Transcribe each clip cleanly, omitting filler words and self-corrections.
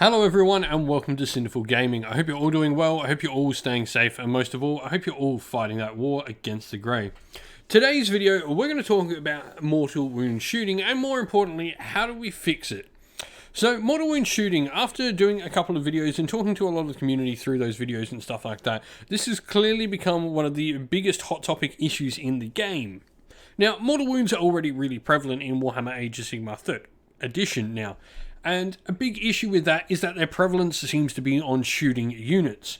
Hello everyone and welcome to Sinful Gaming. I hope you're all doing well, I hope you're all staying safe, and most of all, I hope you're all fighting that war against the grey. Today's video, we're going to talk about mortal wound shooting, and more importantly, how do we fix it? So, mortal wound shooting, after doing a couple of videos and talking to a lot of the community through those videos and stuff like that, this has clearly become one of the biggest hot topic issues in the game. Now, mortal wounds are already really prevalent in Warhammer Age of Sigmar 3rd edition now. And a big issue with that is that their prevalence seems to be on shooting units.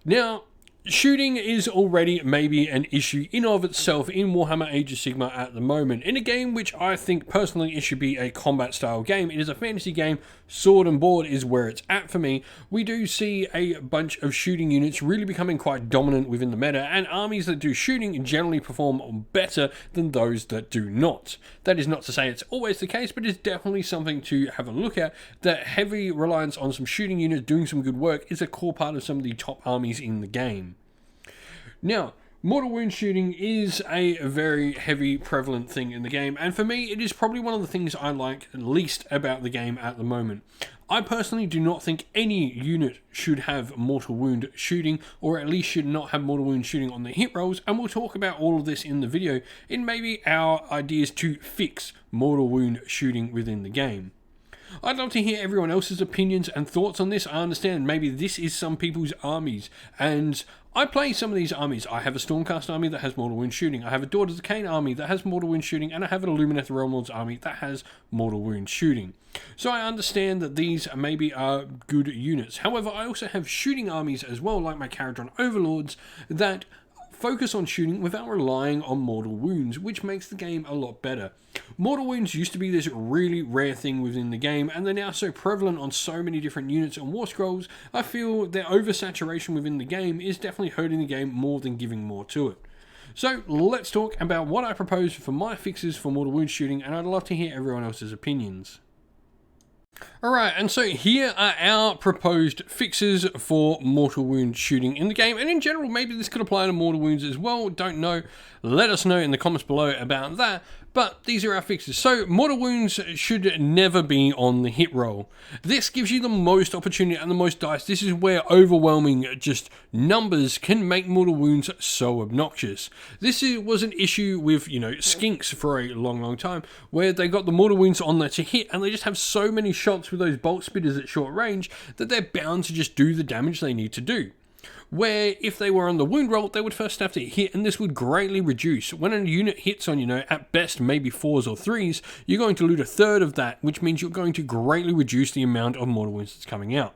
Now, shooting is already maybe an issue in of itself in Warhammer Age of Sigmar at the moment. In a game which I think personally it should be a combat style game, it is a fantasy game, sword and board is where it's at for me. We do see a bunch of shooting units really becoming quite dominant within the meta, and armies that do shooting generally perform better than those that do not. That is not to say it's always the case, but it's definitely something to have a look at, that heavy reliance on some shooting units doing some good work is a core part of some of the top armies in the game. Now, mortal wound shooting is a very heavy, prevalent thing in the game, and for me, it is probably one of the things I like least about the game at the moment. I personally do not think any unit should have mortal wound shooting, or at least should not have mortal wound shooting on their hit rolls, and we'll talk about all of this in the video in maybe our ideas to fix mortal wound shooting within the game. I'd love to hear everyone else's opinions and thoughts on this. I understand maybe this is some people's armies, and I play some of these armies. I have a Stormcast army that has mortal wound shooting, I have a Daughters of Cain army that has mortal wound shooting, and I have an Illuminator Realmlords army that has mortal wound shooting. So I understand that these maybe are good units. However, I also have shooting armies as well, like my Caradron Overlords, that focus on shooting without relying on mortal wounds, which makes the game a lot better. Mortal wounds used to be this really rare thing within the game, and they're now so prevalent on so many different units and war scrolls, I feel their oversaturation within the game is definitely hurting the game more than giving more to it. So let's talk about what I propose for my fixes for mortal wound shooting, and I'd love to hear everyone else's opinions. Alright, and so here are our proposed fixes for mortal wound shooting in the game, and in general maybe this could apply to mortal wounds as well, don't know, let us know in the comments below about that, but these are our fixes. So mortal wounds should never be on the hit roll. This gives you the most opportunity and the most dice. This is where overwhelming just numbers can make mortal wounds so obnoxious. This was an issue with, skinks for a long time, where they got the mortal wounds on there to hit, and they just have so many shots with those bolt spitters at short range that they're bound to just do the damage they need to do. Where if they were on the wound roll, they would first have to hit, and this would greatly reduce. When a unit hits on, at best maybe 4s or 3s, you're going to lose a third of that, which means you're going to greatly reduce the amount of mortal wounds that's coming out.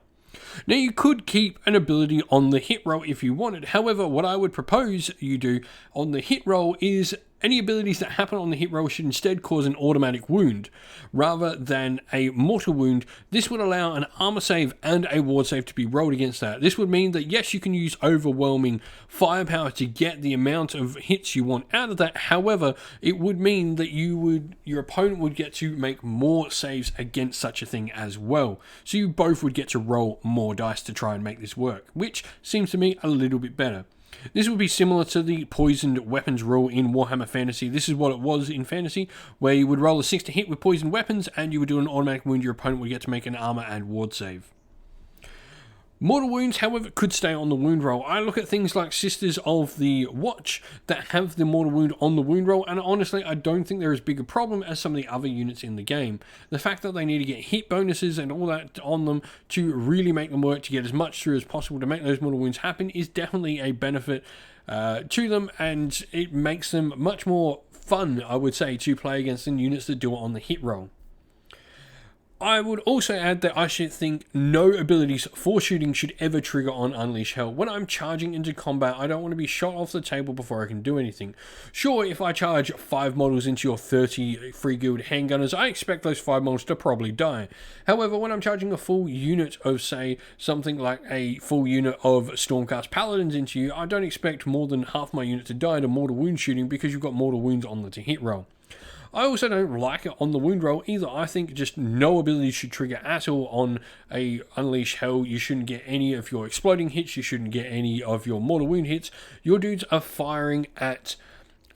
Now, you could keep an ability on the hit roll if you wanted. However, what I would propose you do on the hit roll is any abilities that happen on the hit roll should instead cause an automatic wound rather than a mortal wound. This would allow an armor save and a ward save to be rolled against that. This would mean that yes, you can use overwhelming firepower to get the amount of hits you want out of that. However, it would mean that your opponent would get to make more saves against such a thing as well. So you both would get to roll more dice to try and make this work, which seems to me a little bit better. This would be similar to the poisoned weapons rule in Warhammer Fantasy. This is what it was in Fantasy, where you would roll a 6 to hit with poisoned weapons, and you would do an automatic wound. Your opponent would get to make an armor and ward save. Mortal wounds, however, could stay on the wound roll. I look at things like Sisters of the Watch that have the mortal wound on the wound roll, and honestly, I don't think they're as big a problem as some of the other units in the game. The fact that they need to get hit bonuses and all that on them to really make them work, to get as much through as possible to make those mortal wounds happen, is definitely a benefit to them, and it makes them much more fun, I would say, to play against than units that do it on the hit roll. I would also add that I should think no abilities for shooting should ever trigger on Unleash Hell. When I'm charging into combat, I don't want to be shot off the table before I can do anything. Sure, if I charge 5 models into your 30 free guild handgunners, I expect those 5 models to probably die. However, when I'm charging a full unit of, say, something like a full unit of Stormcast Paladins into you, I don't expect more than half my unit to die to mortal wound shooting because you've got mortal wounds on the to hit roll. I also don't like it on the wound roll either. I think just no ability should trigger at all on a Unleash Hell. You shouldn't get any of your exploding hits. You shouldn't get any of your mortal wound hits. Your dudes are firing at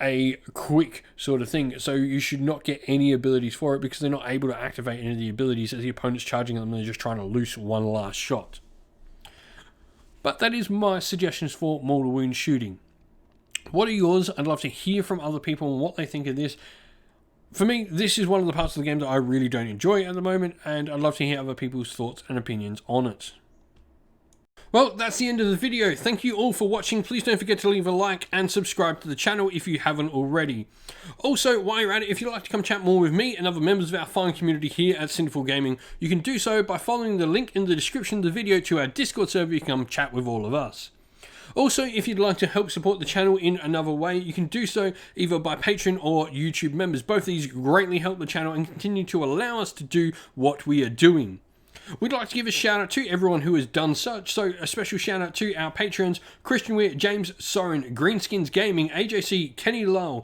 a quick sort of thing, so you should not get any abilities for it because they're not able to activate any of the abilities as the opponent's charging them and they're just trying to loose one last shot. But that is my suggestions for mortal wound shooting. What are yours? I'd love to hear from other people and what they think of this. For me, this is one of the parts of the game that I really don't enjoy at the moment, and I'd love to hear other people's thoughts and opinions on it. Well, that's the end of the video. Thank you all for watching. Please don't forget to leave a like and subscribe to the channel if you haven't already. Also, while you're at it, if you'd like to come chat more with me and other members of our fine community here at Sinful Gaming, you can do so by following the link in the description of the video to our Discord server. You can come chat with all of us. Also, if you'd like to help support the channel in another way, you can do so either by Patreon or YouTube members. Both of these greatly help the channel and continue to allow us to do what we are doing. We'd like to give a shout out to everyone who has done such, so a special shout out to our patrons: Christian Weir, James Soren, Greenskins Gaming, AJC, Kenny Lull,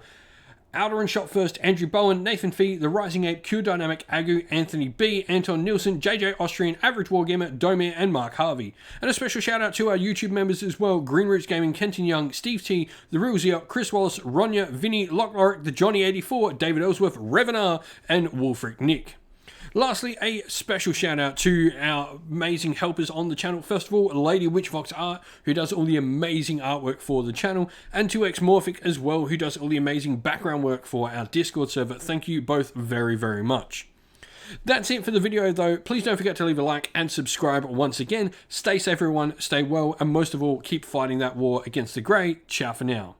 Outer and Shot First, Andrew Bowen, Nathan Fee, The Rising Ape, Q Dynamic, Agu, Anthony B, Anton Nielsen, JJ Austrian, Average Wargamer, Domir, and Mark Harvey. And a special shout out to our YouTube members as well: Green Roots Gaming, Kenton Young, Steve T, The Real Zio, Chris Wallace, Ronya, Vinny, Lockloric, The Johnny84, David Ellsworth, Revenar, and Wolfric Nick. Lastly, a special shout out to our amazing helpers on the channel. First of all, Lady Witchfox Art, who does all the amazing artwork for the channel, and to Xmorphic as well, who does all the amazing background work for our Discord server. Thank you both very, very much. That's it for the video though. Please don't forget to leave a like and subscribe once again. Stay safe everyone, stay well, and most of all, keep fighting that war against the Grey. Ciao for now.